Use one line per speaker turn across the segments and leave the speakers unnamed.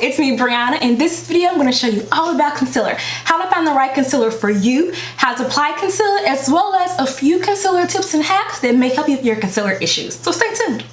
it's me Breonna. In this video I'm going to show you all about concealer, how to find the right concealer for you, how to apply concealer, as well as a few concealer tips and hacks that may help you with your concealer issues. So stay tuned.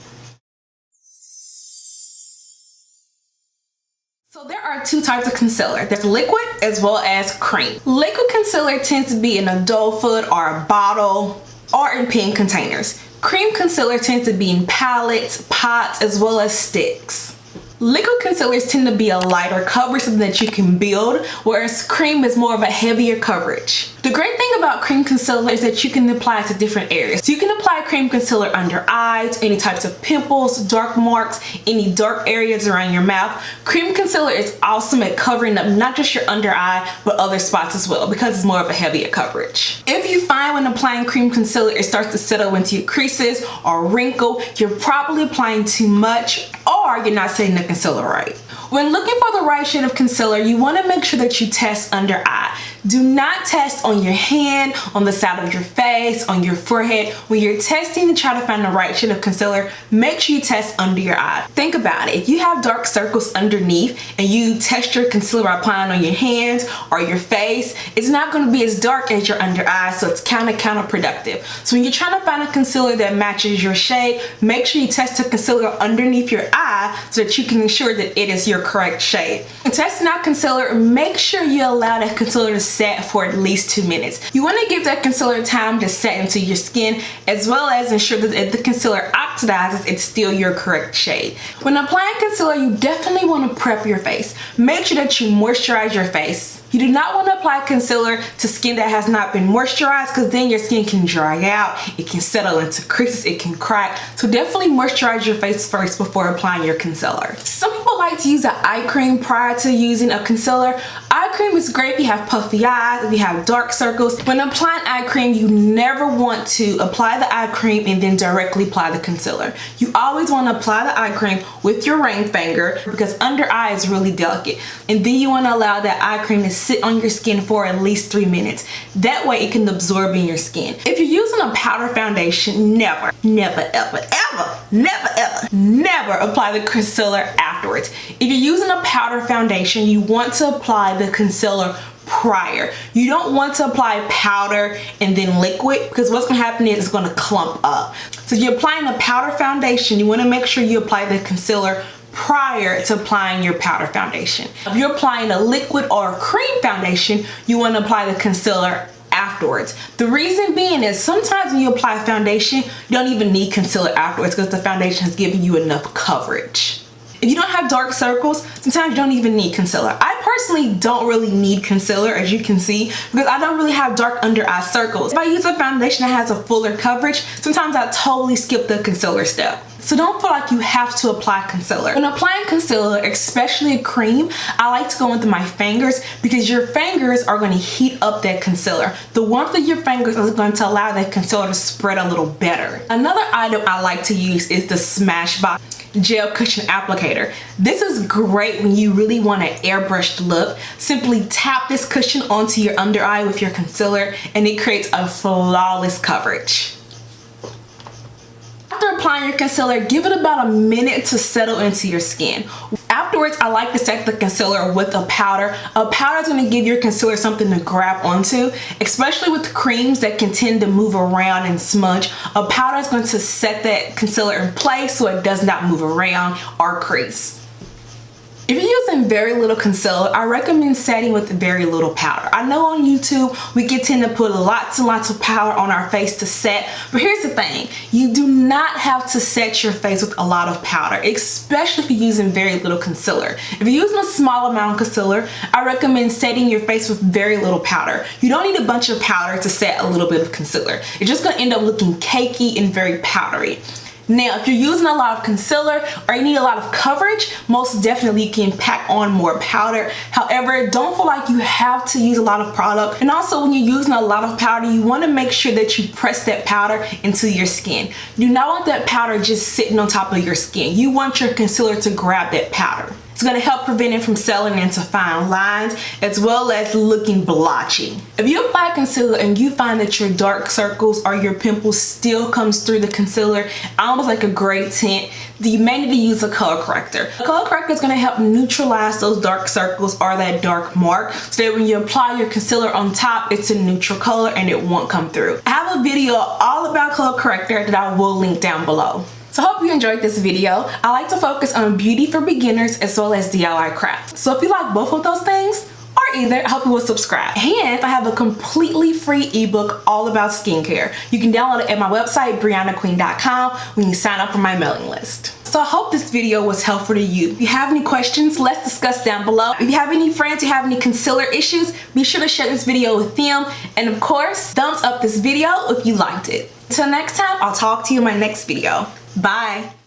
So there are two types of concealer. There's liquid as well as cream. Liquid concealer tends to be in a doe foot or a bottle or in pen containers. Cream concealer tends to be in palettes, pots, as well as sticks. Liquid concealers tend to be a lighter coverage, something that you can build, whereas cream is more of a heavier coverage. The great thing about cream concealer is that you can apply it to different areas. So you can apply cream concealer under eyes, any types of pimples, dark marks, any dark areas around your mouth. Cream concealer is awesome at covering up not just your under eye, but other spots as well, because it's more of a heavier coverage. If you find when applying cream concealer it starts to settle into your creases or wrinkle, you're probably applying too much or you're not setting the concealer right. When looking for the right shade of concealer, you want to make sure that you test under eye. Do not test on your hand, on the side of your face, on your forehead. When you're testing to try to find the right shade of concealer, make sure you test under your eye. Think about it. If you have dark circles underneath and you test your concealer by applying on your hands or your face, it's not going to be as dark as your under eye, so it's kind of counterproductive. So when you're trying to find a concealer that matches your shade, make sure you test the concealer underneath your eye so that you can ensure that it is your correct shade. When testing out concealer, make sure you allow that concealer to set for at least 2 minutes. You want to give that concealer time to set into your skin, as well as ensure that if the concealer oxidizes, it's still your correct shade. When applying concealer, you definitely want to prep your face. Make sure that you moisturize your face. You do not want to apply concealer to skin that has not been moisturized, because then your skin can dry out, it can settle into creases, it can crack. So definitely moisturize your face first before applying your concealer. Some people like to use an eye cream prior to using a concealer. Eye cream is great if you have puffy eyes, if you have dark circles. When applying eye cream, you never want to apply the eye cream and then directly apply the concealer. You always want to apply the eye cream with your ring finger, because under eye is really delicate. And then you want to allow that eye cream to sit on your skin for at least 3 minutes. That way it can absorb in your skin. If you're using a powder foundation, never apply the concealer afterwards. If you're using a powder foundation, you want to apply the concealer prior. You don't want to apply powder and then liquid, because what's going to happen is it's going to clump up. So if you're applying a powder foundation, you want to make sure you apply the concealer prior to applying your powder foundation. If you're applying a liquid or a cream foundation, you want to apply the concealer afterwards. The reason being is sometimes when you apply foundation, you don't even need concealer afterwards, because the foundation has given you enough coverage. If you don't have dark circles, sometimes you don't even need concealer. I personally don't really need concealer, as you can see, because I don't really have dark under eye circles. If I use a foundation that has a fuller coverage, sometimes I totally skip the concealer step. So don't feel like you have to apply concealer. When applying concealer, especially cream, I like to go into my fingers, because your fingers are going to heat up that concealer. The warmth of your fingers is going to allow that concealer to spread a little better. Another item I like to use is the Smashbox gel cushion applicator. This is great when you really want an airbrushed look. Simply tap this cushion onto your under eye with your concealer and it creates a flawless coverage. After applying your concealer, give it about a minute to settle into your skin. Afterwards, I like to set the concealer with a powder. A powder is going to give your concealer something to grab onto, especially with creams that can tend to move around and smudge. A powder is going to set that concealer in place so it does not move around or crease. If you're using very little concealer, I recommend setting with very little powder. I know on YouTube we can tend to put lots and lots of powder on our face to set, but here's the thing, you do not have to set your face with a lot of powder, especially if you're using very little concealer. If you're using a small amount of concealer, I recommend setting your face with very little powder. You don't need a bunch of powder to set a little bit of concealer. It's just going to end up looking cakey and very powdery. Now, if you're using a lot of concealer or you need a lot of coverage, most definitely you can pack on more powder. However, don't feel like you have to use a lot of product. And also, when you're using a lot of powder, you want to make sure that you press that powder into your skin. You do not want that powder just sitting on top of your skin. You want your concealer to grab that powder. So It's going to help prevent it from settling into fine lines as well as looking blotchy. If you apply concealer and you find that your dark circles or your pimples still comes through the concealer almost like a gray tint, then you may need to use a color corrector. A color corrector is going to help neutralize those dark circles or that dark mark so that when you apply your concealer on top, it's a neutral color and it won't come through. I have a video all about color corrector that I will link down below. So I hope you enjoyed this video. I like to focus on beauty for beginners as well as DIY crafts. So if you like both of those things, or either, I hope you will subscribe. And I have a completely free ebook all about skincare. You can download it at my website, BreonnaQueen.com, when you sign up for my mailing list. So I hope this video was helpful to you. If you have any questions, let's discuss down below. If you have any friends who have any concealer issues, be sure to share this video with them. And of course, thumbs up this video if you liked it. Until next time, I'll talk to you in my next video. Bye.